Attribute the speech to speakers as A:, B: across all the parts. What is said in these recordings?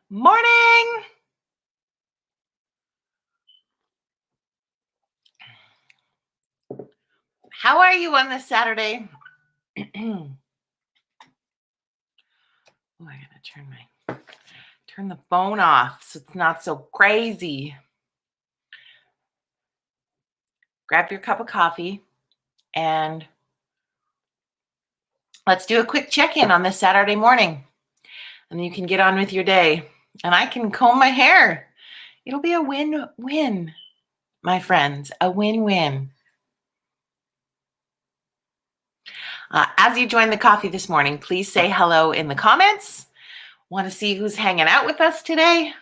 A: Morning. How are you on this Saturday? Oh, I gotta turn the phone off so it's not so crazy. Grab your cup of coffee and let's do a quick check-in on this Saturday morning. And then you can get on with your day. And I can comb my hair. It'll be a win-win, my friends. A win-win. As you join the coffee this morning, please say hello in the comments. Want to see who's hanging out with us today?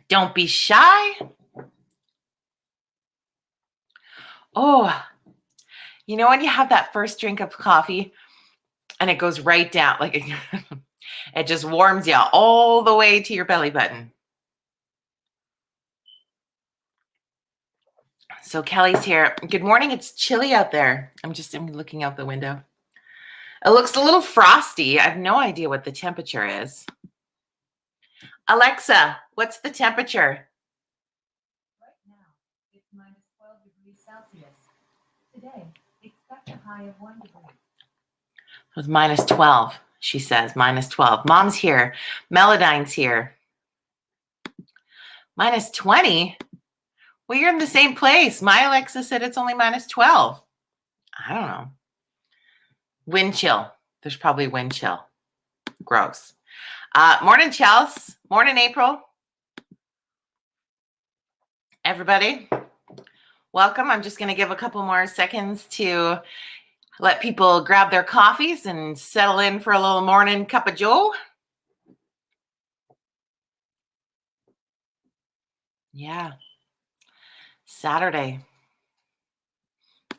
A: Don't be shy. Oh, when you have that first drink of coffee and it goes right down, like it just warms you all the way to your belly button. So Kelly's here. Good morning. It's chilly out there. I'm looking out the window. It looks a little frosty. I have no idea what the temperature is. Alexa, what's the temperature?
B: Right now, it's minus 12 degrees Celsius. Today, expect a high of 1 degree.
A: It was minus 12, she says. Minus 12. Mom's here. Melodine's here. Minus 20? Well, you're in the same place. My Alexa said it's only minus 12. I don't know. Wind chill. There's probably wind chill. Gross. Morning, Chels. Morning, April. Everybody, welcome. I'm just going to give a couple more seconds to let people grab their coffees and settle in for a little morning cup of joe. Yeah. Saturday.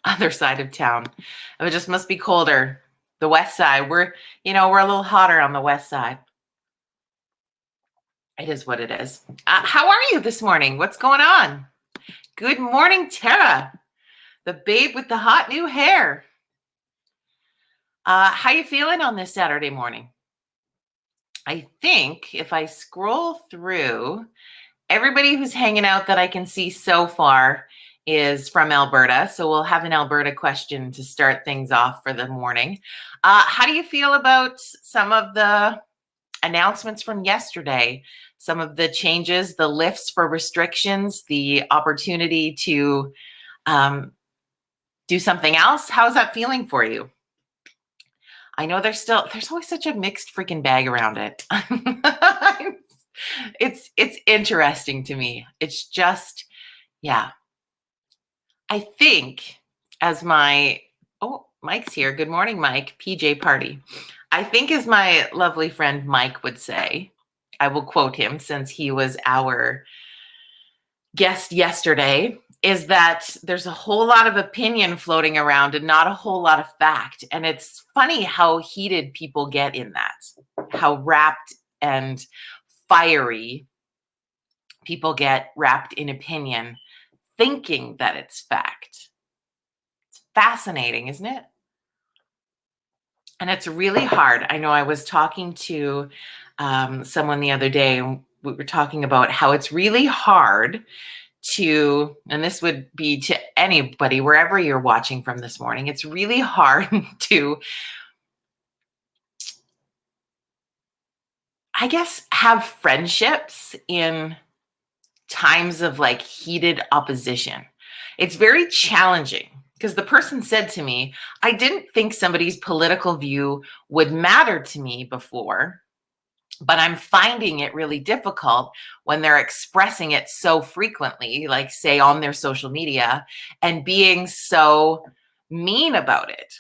A: Other side of town. It just must be colder. The west side. We're a little hotter on the west side. It is what it is. How are you this morning? What's going on? Good morning, Tara, the babe with the hot new hair. How you feeling on this Saturday morning? I think if I scroll through, everybody who's hanging out that I can see so far is from Alberta. So we'll have an Alberta question to start things off for the morning. How do you feel about some of the announcements from yesterday? Some of the changes, the lifts for restrictions, the opportunity to do something else. How's that feeling for you? I know there's always such a mixed freaking bag around it. It's interesting to me. It's just, yeah. I think as Mike's here. Good morning, Mike. PJ party. I think as my lovely friend Mike would say, I will quote him since he was our guest yesterday, is that there's a whole lot of opinion floating around and not a whole lot of fact. And it's funny how heated people get in that, how wrapped and fiery people get wrapped in opinion, thinking that it's fact. It's fascinating, isn't it? And it's really hard. I know I was talking to someone the other day, and we were talking about how it's really hard to, and this would be to anybody, wherever you're watching from this morning, it's really hard to, I guess, have friendships in times of like heated opposition. It's very challenging because the person said to me, I didn't think somebody's political view would matter to me before, but I'm finding it really difficult when they're expressing it so frequently, like say on their social media, and being so mean about it.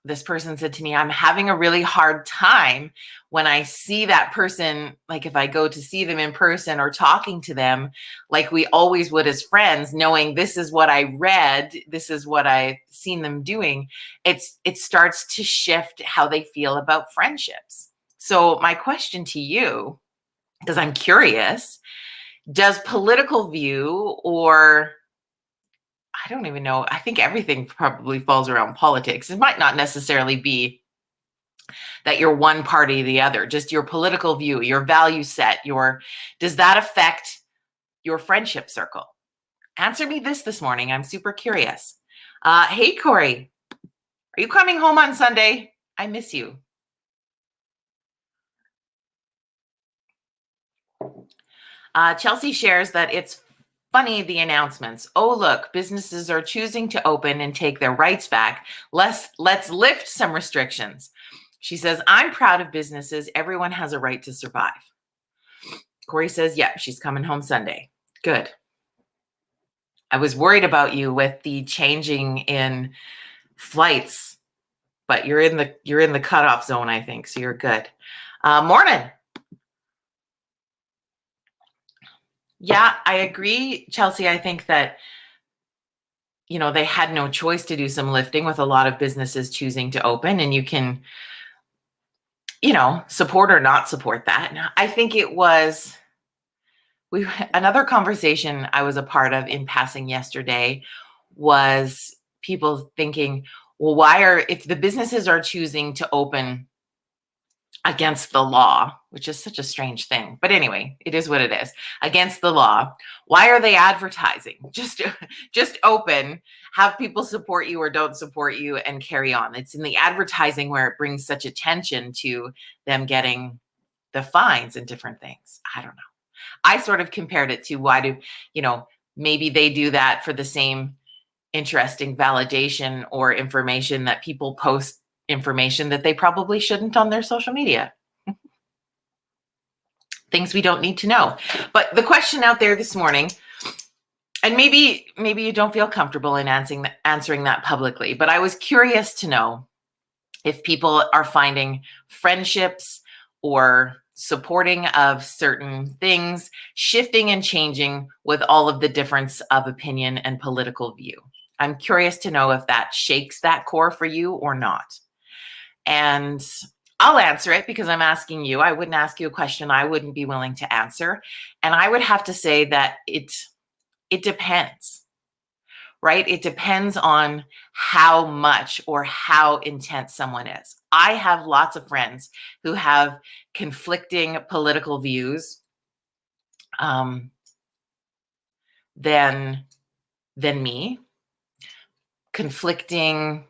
A: This person said to me, I'm having a really hard time when I see that person, like if I go to see them in person or talking to them like we always would as friends, knowing this is what I read, this is what I've seen them doing, it starts to shift how they feel about friendships. So my question to you, because I'm curious, does political view, or I don't even know, I think everything probably falls around politics. It might not necessarily be that you're one party or the other, just your political view, your value set, does that affect your friendship circle? Answer me this morning. I'm super curious. Hey, Corey, are you coming home on Sunday? I miss you. Chelsea shares that it's funny, the announcements. Oh, look, businesses are choosing to open and take their rights back. Let's lift some restrictions. She says, I'm proud of businesses. Everyone has a right to survive. Corey says, yep, she's coming home Sunday. Good. I was worried about you with the changing in flights, but you're in the cutoff zone, I think, so you're good. Morning. Yeah, I agree, Chelsea. I think that, they had no choice to do some lifting with a lot of businesses choosing to open, and you can, support or not support that. I think it was another conversation I was a part of in passing yesterday was people thinking, well, if the businesses are choosing to open against the law, which is such a strange thing, but anyway, it is what it is, against the law, why are they advertising? Just open, have people support you or don't support you, and carry on. It's in the advertising where it brings such attention to them getting the fines and different things. I don't know. I sort of compared it to why do, maybe they do that for the same interesting validation or information that people post information that they probably shouldn't on their social media. Things we don't need to know. But the question out there this morning, and maybe you don't feel comfortable in answering that publicly, but I was curious to know if people are finding friendships or supporting of certain things shifting and changing with all of the difference of opinion and political view. I'm curious to know if that shakes that core for you or not. And I'll answer it because I'm asking you. I wouldn't ask you a question I wouldn't be willing to answer. And I would have to say that it depends, right? It depends on how much or how intense someone is. I have lots of friends who have conflicting political views than me, conflicting,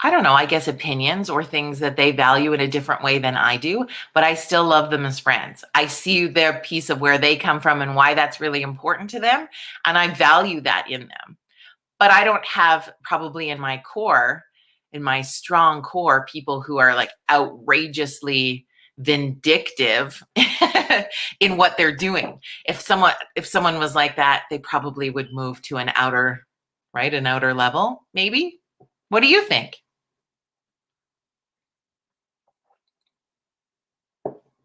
A: I don't know, I guess opinions or things that they value in a different way than I do, but I still love them as friends. I see their piece of where they come from and why that's really important to them, and I value that in them. But I don't have probably in my strong core, people who are like outrageously vindictive in what they're doing. If someone was like that, they probably would move to an outer level, maybe. What do you think?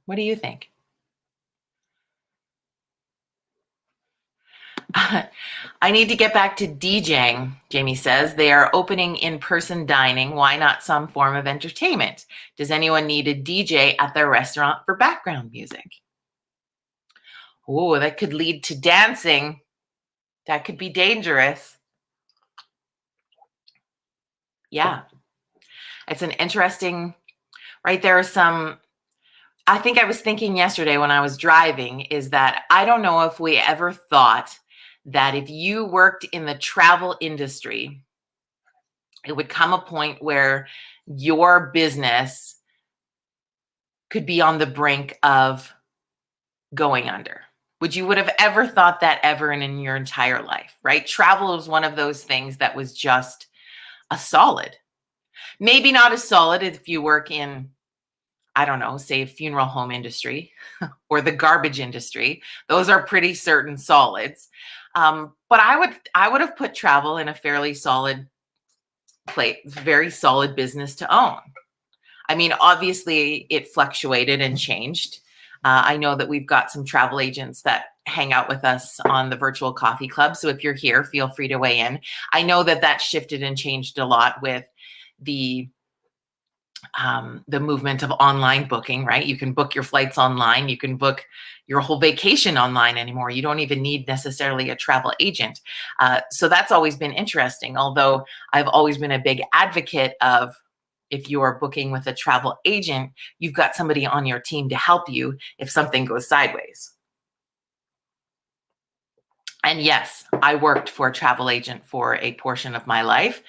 A: What do you think? I need to get back to DJing, Jamie says. They are opening in-person dining. Why not some form of entertainment? Does anyone need a DJ at their restaurant for background music? Oh, that could lead to dancing. That could be dangerous. Yeah. It's an interesting, right? There are some, I think I was thinking yesterday when I was driving, is that I don't know if we ever thought that if you worked in the travel industry, it would come a point where your business could be on the brink of going under. You would have ever thought that ever in your entire life, right? Travel was one of those things that was just a solid. Maybe not as solid if you work in, I don't know, say funeral home industry or the garbage industry. Those are pretty certain solids. But I would have put travel in a fairly solid place, very solid business to own. I mean, obviously it fluctuated and changed. I know that we've got some travel agents that hang out with us on the virtual coffee club. So if you're here, feel free to weigh in. I know that shifted and changed a lot with the the movement of online booking, right? You can book your flights online. You can book your whole vacation online anymore. You don't even need necessarily a travel agent. So that's always been interesting. Although I've always been a big advocate of, if you are booking with a travel agent, you've got somebody on your team to help you if something goes sideways. And yes, I worked for a travel agent for a portion of my life,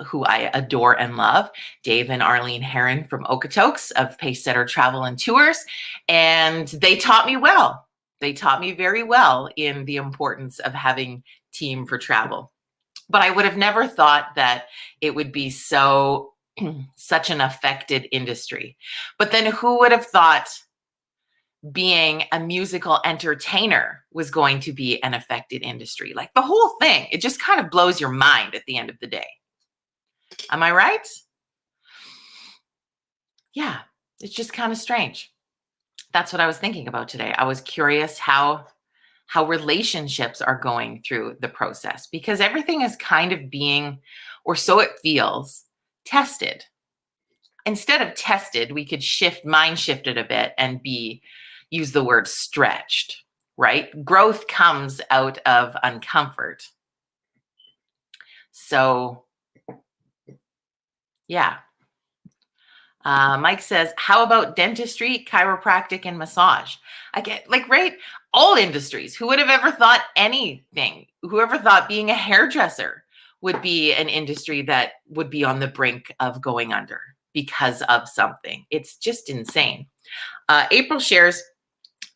A: who I adore and love, Dave and Arlene Heron from Okotoks of Pacesetter Travel and Tours. And they taught me well. They taught me very well in the importance of having team for travel. But I would have never thought that it would be such an affected industry. But then who would have thought being a musical entertainer was going to be an affected industry? Like the whole thing, it just kind of blows your mind at the end of the day. Am I right? Yeah, it's just kind of strange. That's what I was thinking about today. I was curious how relationships are going through the process, because everything is kind of being, or so it feels, tested. Instead of tested, we could mind shift it a bit and use the word stretched, right? Growth comes out of uncomfort. So, yeah. Mike says, how about dentistry, chiropractic, and massage? I get, like, right? All industries. Who would have ever thought anything? Whoever thought being a hairdresser would be an industry that would be on the brink of going under because of something? It's just insane. April shares,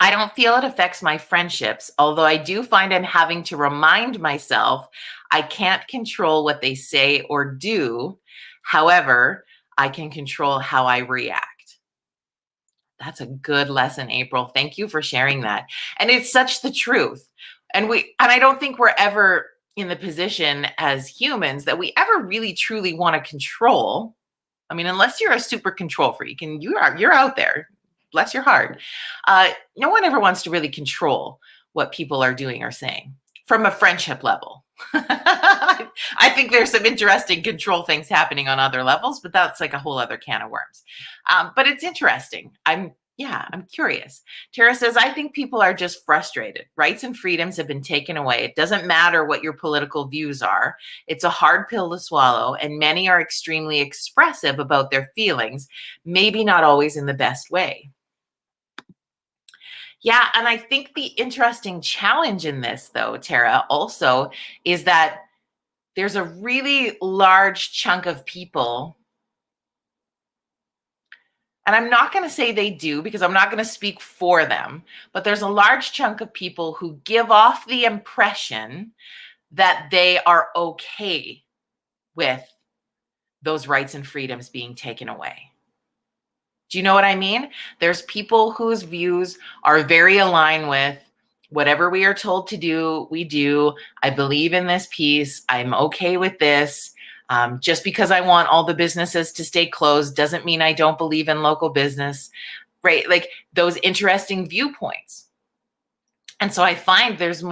A: I don't feel it affects my friendships, although I do find I'm having to remind myself I can't control what they say or do. However, I can control how I react. That's a good lesson, April. Thank you for sharing that. And it's such the truth. And I don't think we're ever in the position as humans that we ever really truly want to control. I mean, unless you're a super control freak and you're out there, bless your heart. No one ever wants to really control what people are doing or saying from a friendship level. I think there's some interesting control things happening on other levels, but that's like a whole other can of worms. But it's interesting. I'm curious. Tara says, I think people are just frustrated. Rights and freedoms have been taken away. It doesn't matter what your political views are. It's a hard pill to swallow, and many are extremely expressive about their feelings, maybe not always in the best way. Yeah, and I think the interesting challenge in this, though, Tara, also is that there's a really large chunk of people, and I'm not going to say they do because I'm not going to speak for them, but there's a large chunk of people who give off the impression that they are okay with those rights and freedoms being taken away. Do you know what I mean? There's people whose views are very aligned with whatever we are told to do, we do. I believe in this piece. I'm okay with this. Just because I want all the businesses to stay closed doesn't mean I don't believe in local business, right? Like those interesting viewpoints. And so I find there's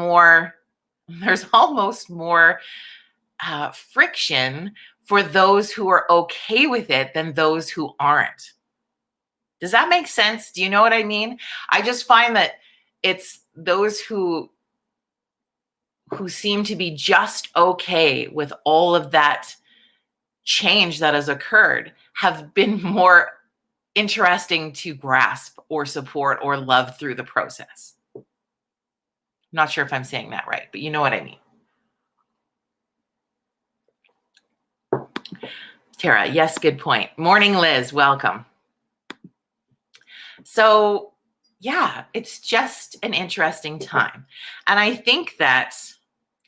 A: almost more friction for those who are okay with it than those who aren't. Does that make sense? Do you know what I mean? I just find that it's those who seem to be just okay with all of that change that has occurred have been more interesting to grasp or support or love through the process. I'm not sure if I'm saying that right, but you know what I mean. Tara, yes, good point. Morning, Liz, welcome. So yeah, it's just an interesting time. And I think that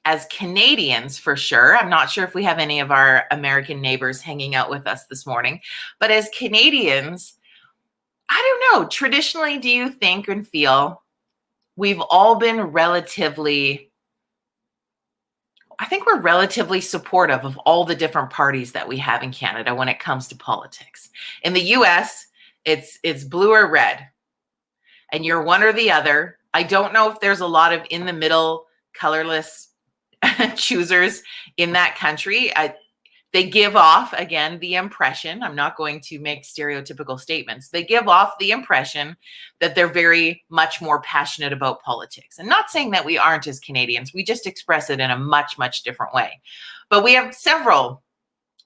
A: as Canadians, for sure, I'm not sure if we have any of our American neighbors hanging out with us this morning, but as Canadians, I don't know, traditionally, do you think and feel we've all been relatively supportive of all the different parties that we have in Canada when it comes to politics. In the US, it's blue or red, and you're one or the other. I don't know if there's a lot of in the middle, colorless choosers in that country. They give off, again, the impression, I'm not going to make stereotypical statements. They give off the impression that they're very much more passionate about politics. And not saying that we aren't as Canadians, we just express it in a much, much different way. But we have several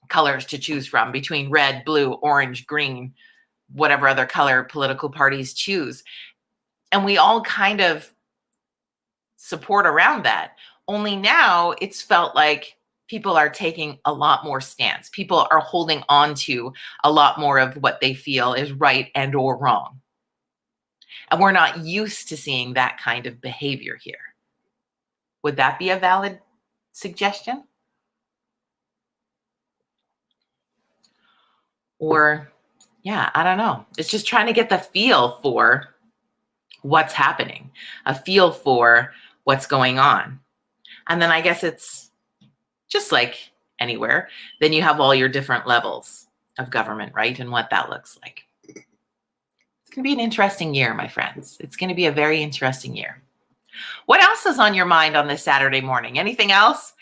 A: colors to choose from between red, blue, orange, green, whatever other color political parties choose. And we all kind of support around that. Only now it's felt like people are taking a lot more stance. People are holding on to a lot more of what they feel is right and or wrong. And we're not used to seeing that kind of behavior here. Would that be a valid suggestion? Or, yeah, I don't know. It's just trying to get the feel for what's happening, a feel for what's going on. And then I guess it's just like anywhere, then you have all your different levels of government, right? And what that looks like. It's going to be an interesting year, my friends. It's going to be a very interesting year. What else is on your mind on this Saturday morning? Anything else?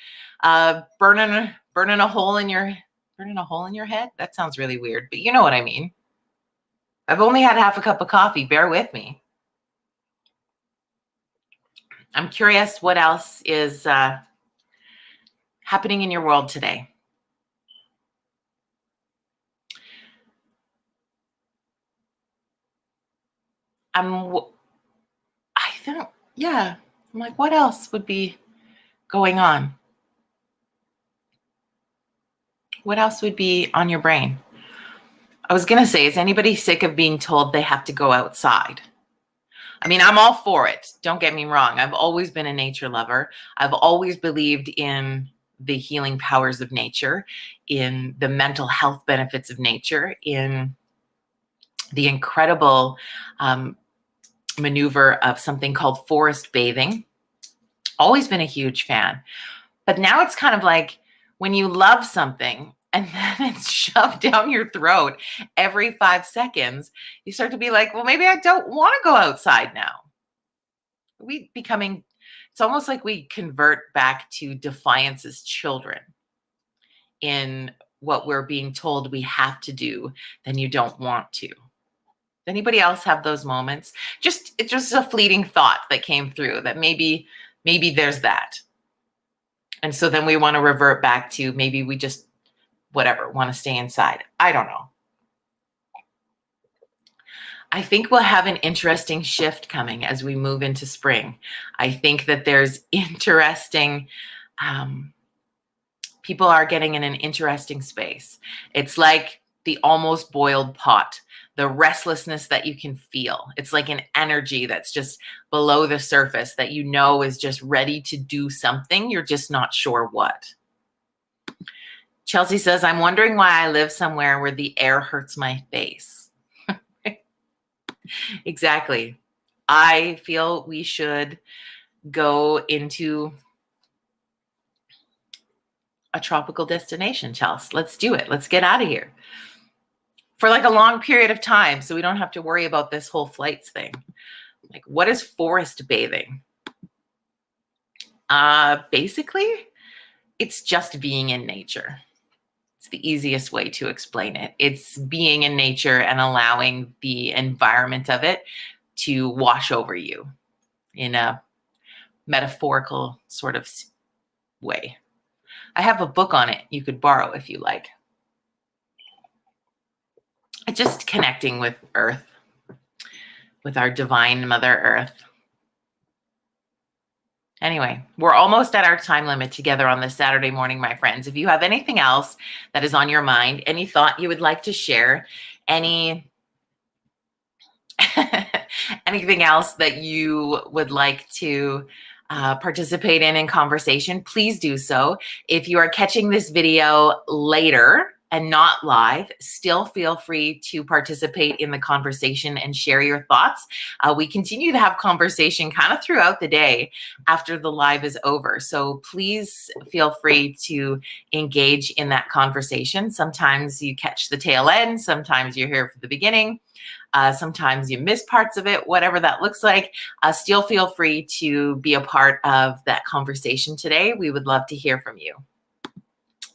A: Burning a hole in your head? That sounds really weird, but you know what I mean. I've only had half a cup of coffee. Bear with me. I'm curious what else is happening in your world today. I'm like, what else would be going on? What else would be on your brain? I was going to say, is anybody sick of being told they have to go outside? I mean, I'm all for it. Don't get me wrong. I've always been a nature lover. I've always believed in the healing powers of nature, in the mental health benefits of nature, in the incredible maneuver of something called forest bathing. Always been a huge fan. But now it's kind of like when you love something and then it's shoved down your throat every 5 seconds, you start to be like, well, maybe I don't want to go outside now. It's almost like we convert back to defiance as children in what we're being told we have to do, then you don't want to. Does anybody else have those moments? It's just a fleeting thought that came through that maybe there's that. And so then we want to revert back to maybe we just, whatever, want to stay inside. I don't know. I think we'll have an interesting shift coming as we move into spring. I think that there's interesting, people are getting in an interesting space. It's like the almost boiled pot, the restlessness that you can feel. It's like an energy that's just below the surface that you know is just ready to do something. You're just not sure what. Chelsea says, I'm wondering why I live somewhere where the air hurts my face. Exactly. I feel we should go into a tropical destination, Chelsea. Let's do it. Let's get out of here for like a long period of time so we don't have to worry about this whole flights thing. Like, what is forest bathing? Basically, it's just being in nature. It's the easiest way to explain it. It's being in nature and allowing the environment of it to wash over you in a metaphorical sort of way. I have a book on it you could borrow if you like. Just connecting with Earth, with our divine Mother Earth. Anyway, we're almost at our time limit together on this Saturday morning, my friends. If you have anything else that is on your mind, any thought you would like to share, anything else that you would like to participate in conversation, please do so. If you are catching this video later and not live, still feel free to participate in the conversation and share your thoughts. We continue to have conversation kind of throughout the day after the live is over. So please feel free to engage in that conversation. Sometimes you catch the tail end, sometimes you're here for the beginning. Sometimes you miss parts of it, whatever that looks like. Still feel free to be a part of that conversation today. We would love to hear from you.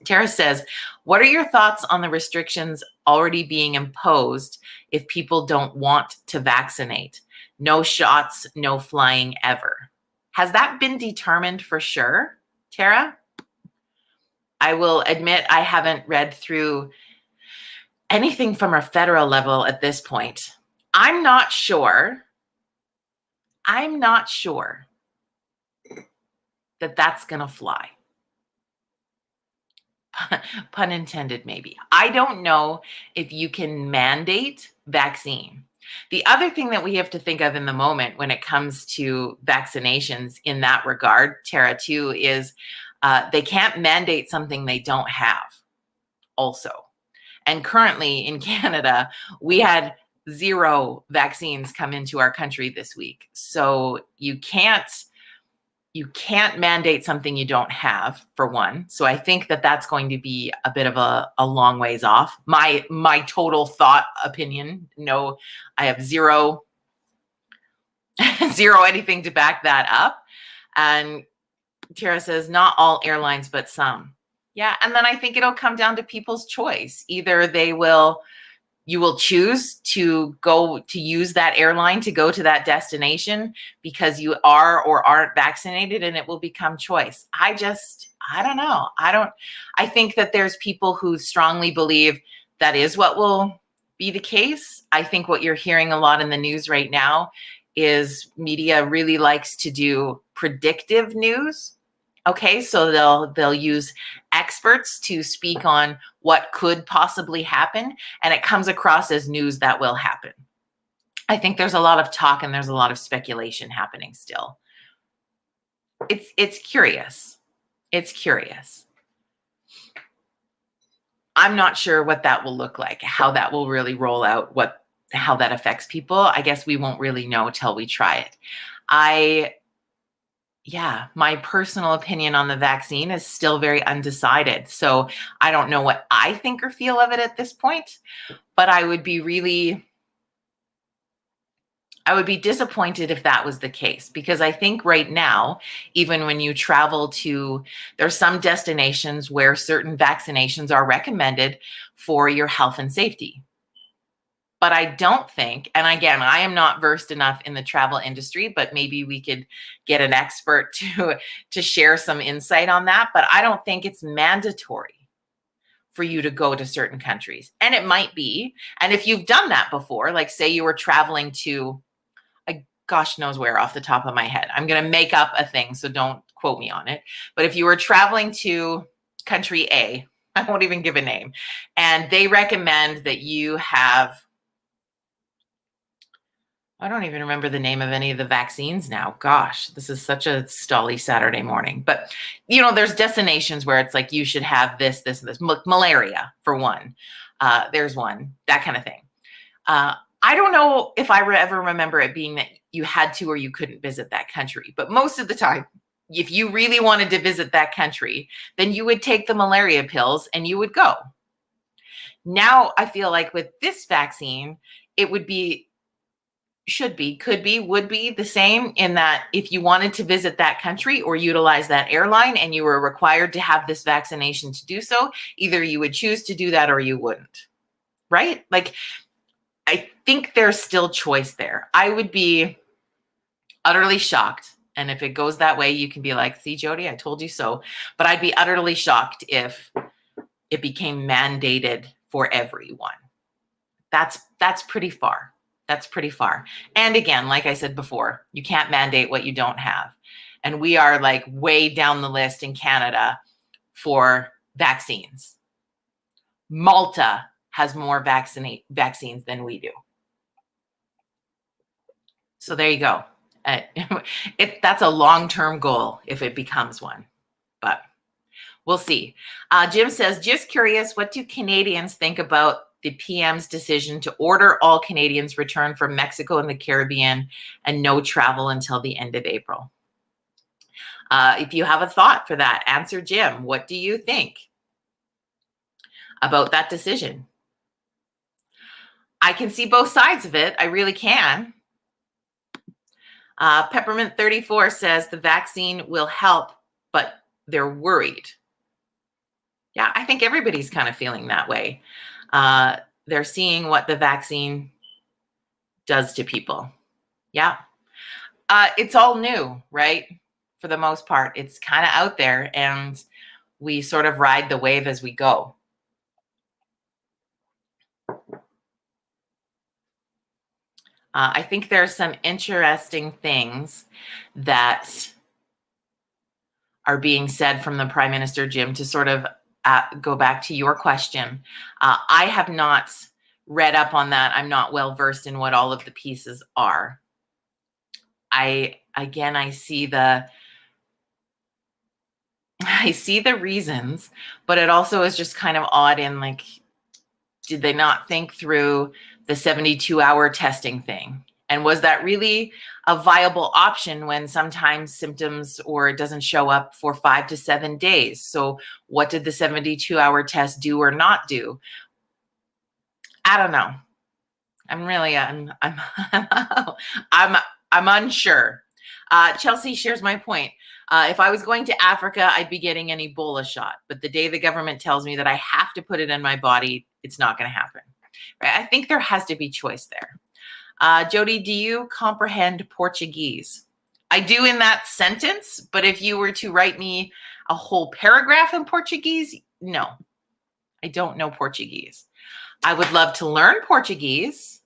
A: Tara says, what are your thoughts on the restrictions already being imposed if people don't want to vaccinate? No shots, no flying ever. Has that been determined for sure, Tara? I will admit I haven't read through anything from a federal level at this point. I'm not sure that that's going to fly. Pun intended, maybe. I don't know if you can mandate vaccine. The other thing that we have to think of in the moment when it comes to vaccinations in that regard, Tara, too, is they can't mandate something they don't have also. And currently in Canada, we had 0 vaccines come into our country this week. So you can't mandate something you don't have, for one. So I think that that's going to be a bit of a long ways off. My total thought opinion, no, I have zero anything to back that up. And Tara says, not all airlines, but some. Yeah, and then I think it'll come down to people's choice. Either you will choose to go to use that airline to go to that destination because you are or aren't vaccinated, and it will become choice. I don't know. I think that there's people who strongly believe that is what will be the case. I think what you're hearing a lot in the news right now is media really likes to do predictive news. Okay, so they'll use experts to speak on what could possibly happen, and it comes across as news that will happen. I think there's a lot of talk and there's a lot of speculation happening still. It's curious. It's curious. I'm not sure what that will look like, how that will really roll out, how that affects people. I guess we won't really know till we try it. My personal opinion on the vaccine is still very undecided. So I don't know what I think or feel of it at this point, but I would be disappointed if that was the case, because I think right now, even when you travel there's some destinations where certain vaccinations are recommended for your health and safety. But I don't think, and again, I am not versed enough in the travel industry, but maybe we could get an expert to share some insight on that. But I don't think it's mandatory for you to go to certain countries. And it might be. And if you've done that before, like say you were traveling to, gosh knows where off the top of my head, I'm going to make up a thing, so don't quote me on it. But if you were traveling to country A, I won't even give a name, and they recommend that you have, I don't even remember the name of any of the vaccines now. Gosh, this is such a stally Saturday morning. But, there's destinations where it's like you should have this, this, and this. Malaria, for one. There's one, that kind of thing. I don't know if I ever remember it being that you had to or you couldn't visit that country. But most of the time, if you really wanted to visit that country, then you would take the malaria pills and you would go. Now, I feel like with this vaccine, it would be, would be the same, in that if you wanted to visit that country or utilize that airline and you were required to have this vaccination to do so, either you would choose to do that or you wouldn't, right? Like, I think there's still choice there. I would be utterly shocked. And if it goes that way, you can be like, see, Jody, I told you so. But I'd be utterly shocked if it became mandated for everyone. That's pretty far. That's pretty far. And again, like I said before, you can't mandate what you don't have. And we are like way down the list in Canada for vaccines. Malta has more vaccines than we do. So there you go. That's a long-term goal if it becomes one, but we'll see. Jim says, just curious, what do Canadians think about the PM's decision to order all Canadians return from Mexico and the Caribbean and no travel until the end of April? If you have a thought for that, answer Jim. What do you think about that decision? I can see both sides of it. I really can. Peppermint 34 says the vaccine will help, but they're worried. Yeah, I think everybody's kind of feeling that way. They're seeing what the vaccine does to people. Yeah. It's all new, right? For the most part, it's kind of out there, and we sort of ride the wave as we go. I think there's some interesting things that are being said from the Prime Minister, Jim, to sort of go back to your question. I have not read up on that. I'm not well versed in what all of the pieces are. I see the reasons, but it also is just kind of odd in, like, did they not think through the 72-hour testing thing? And was that really a viable option when sometimes symptoms or it doesn't show up for 5 to 7 days? So what did the 72-hour test do or not do? I don't know. I'm unsure. Chelsea shares my point. If I was going to Africa, I'd be getting an Ebola shot. But the day the government tells me that I have to put it in my body, it's not going to happen. Right? I think there has to be choice there. Jody, do you comprehend Portuguese? I do in that sentence, but if you were to write me a whole paragraph in Portuguese, no, I don't know Portuguese. I would love to learn Portuguese.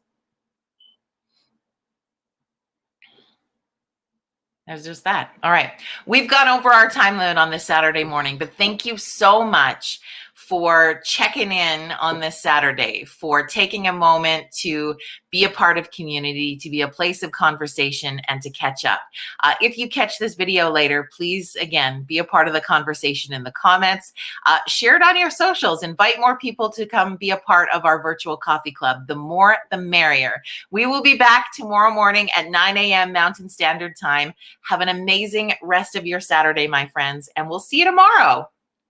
A: There's just that. All right. We've gone over our time limit on this Saturday morning, but thank you so much for checking in on this Saturday, for taking a moment to be a part of community, to be a place of conversation, and to catch up. If you catch this video later, please, again, be a part of the conversation in the comments. Share it on your socials. Invite more people to come be a part of our virtual coffee club. The more, the merrier. We will be back tomorrow morning at 9 a.m. Mountain Standard Time. Have an amazing rest of your Saturday, my friends, and we'll see you tomorrow.